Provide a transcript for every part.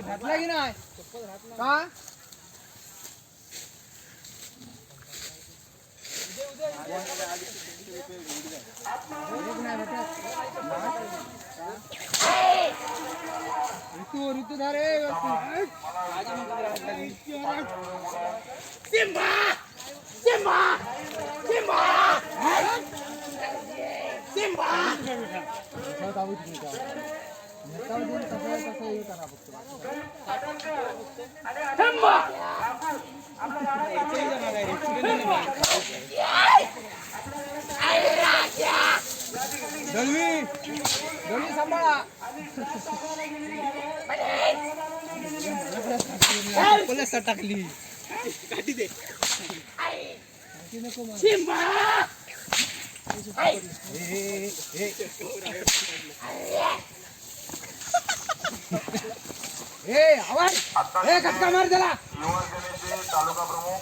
घातला की नाही का ऋतू ऋतू धारे सिम्बा सिम्बा सिम्बा सिम्बा दळवी सांभाळा टाकली काठी दे आवाज कटका मार त्याला तालुका प्रमुख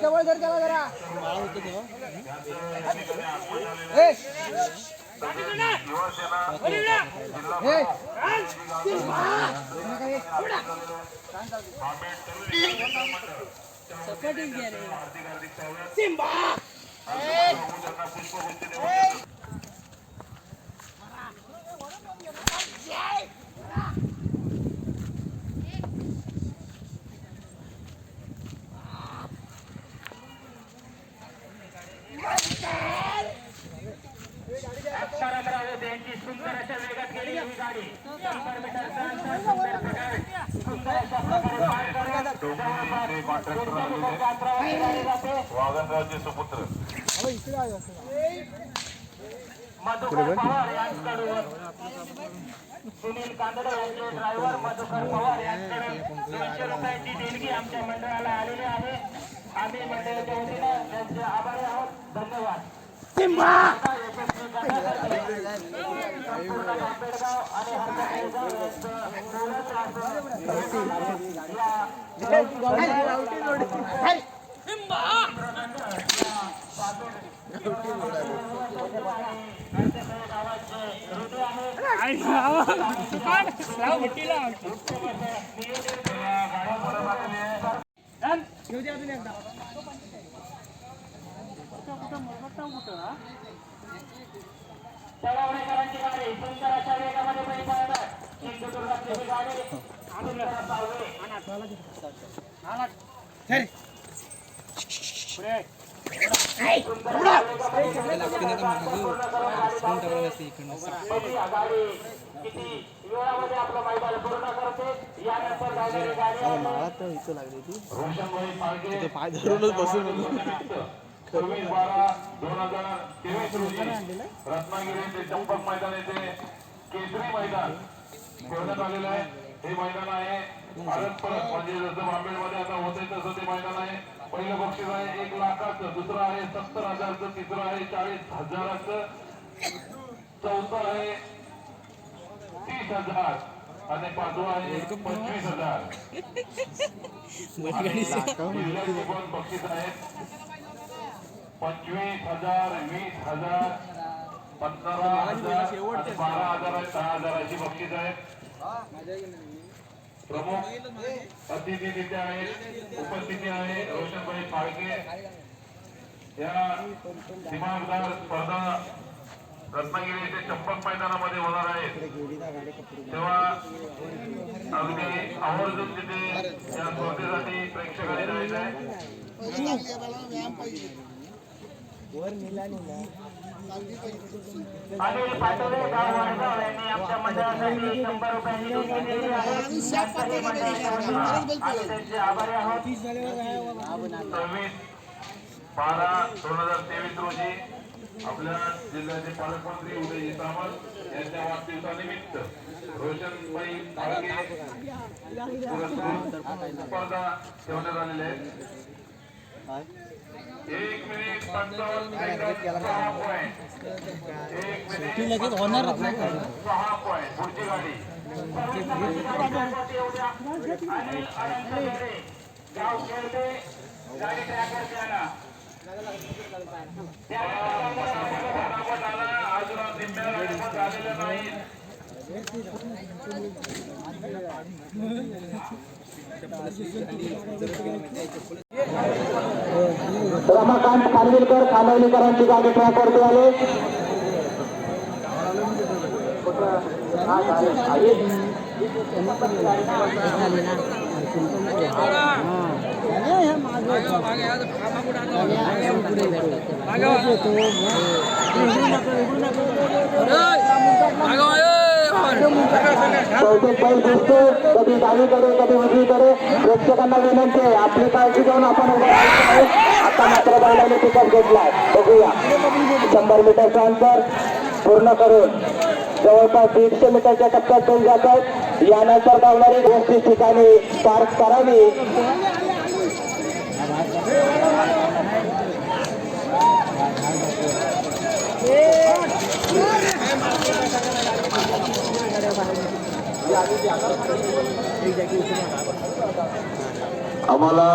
जवळ धर त्याला जरा त्यांची सुंदर अशा वेगात गेली ही गाडी 100 मीटरचा अंतर सुंदर सुंदर अशा प्रकारे वागणरावचे सुपुत्र मधुकर पवार यांच्याकडून सुनील कांदडे यांचे ड्रायव्हर मधुकर पवार यांच्याकडे 200 रुपयाची देणगी आमच्या मंडळाला आलेली आहे. आम्ही मंडळाच्या वतीनं त्यांचे आभारी आहोत. धन्यवाद. चढवणेकरांची गाडी सुंदर अशा वेगामध्ये बैल पळतात. सिंधुदुर्गातली ही गाडी सुंदर सावळे किती वेळामध्ये आपलं मैदान पूर्ण करते. यानंतर लागलेली गाडी रोशनभाई पालके पाय धरूनच बसून 26/12/2023 रोजी रत्नागिरी ते चंपक मैदान येथे केसरी मैदान ठेवण्यात आलेलं आहे. हे मैदान आहे परत म्हणजे जसं बांबेडमध्ये आता होते तसं ते मैदान आहे. पहिलं बक्षीस आहे 1 लाखाचं, दुसरं आहे 70,000चं, तिसरं आहे 40,000चं, चौथं आहे 30,000 आणि पाचवं आहे 25,000. जिल्ह्याचे पण बक्षीस आहेत 25,000, 20,000, 15,000, 12,000 आणि 10,000ची बक्षीस आहेत. प्रमुख अतिथी तिथे आहेत. उपस्थिती आहे रोशनभाई फाळके. या दिमागदार स्पर्धा रत्नागिरी येथे चंपक मैदानामध्ये होणार आहेत. तेव्हा अगदी आवर्जून तिथे या स्पर्धेसाठी प्रेक्षकांनी जायचं आहे. आणि पाटोळे गाव वाडगाव यांनी आमच्या मंडळासाठी 100 रुपयांची देणगी दिलेली आहे. आम्ही त्यांचे आभारी आहोत. 26/12/2023 रोजी आपल्या जिल्ह्याचे पालकमंत्री उदयजी सामंत यांच्या वाढदिवसानिमित्त रोशनभाई फाळके स्पर्धा ठेवण्यात आलेली आहे. 1 minute 55 second 6 point. 1 minute 6 point. पुढची गाडी गाव खेळते गाडी ट्रॅकवरती आणा अजून निम्म्या गाड्या पण झालेल्या नाहीत रमाकांत खानविलकर खानवलीकरांची गाडी ट्रॅकवरती आले बहुतेक बैल दिसतो कधी डावीकडे कधी उजवीकडे प्रेक्षकांना विनंती आहे आपली काळजी घेऊन आपण उभे राहायचं आहे. आता मात्र बैलाने पिकअप घेतलाय बघूया 100 मीटरचं अंतर पूर्ण करून जवळपास 150 मीटरच्या टप्प्यात बैल जात आहेत यानंतर धावणारी गोष्टी ठिकाणी पार्क करावी आम्हाला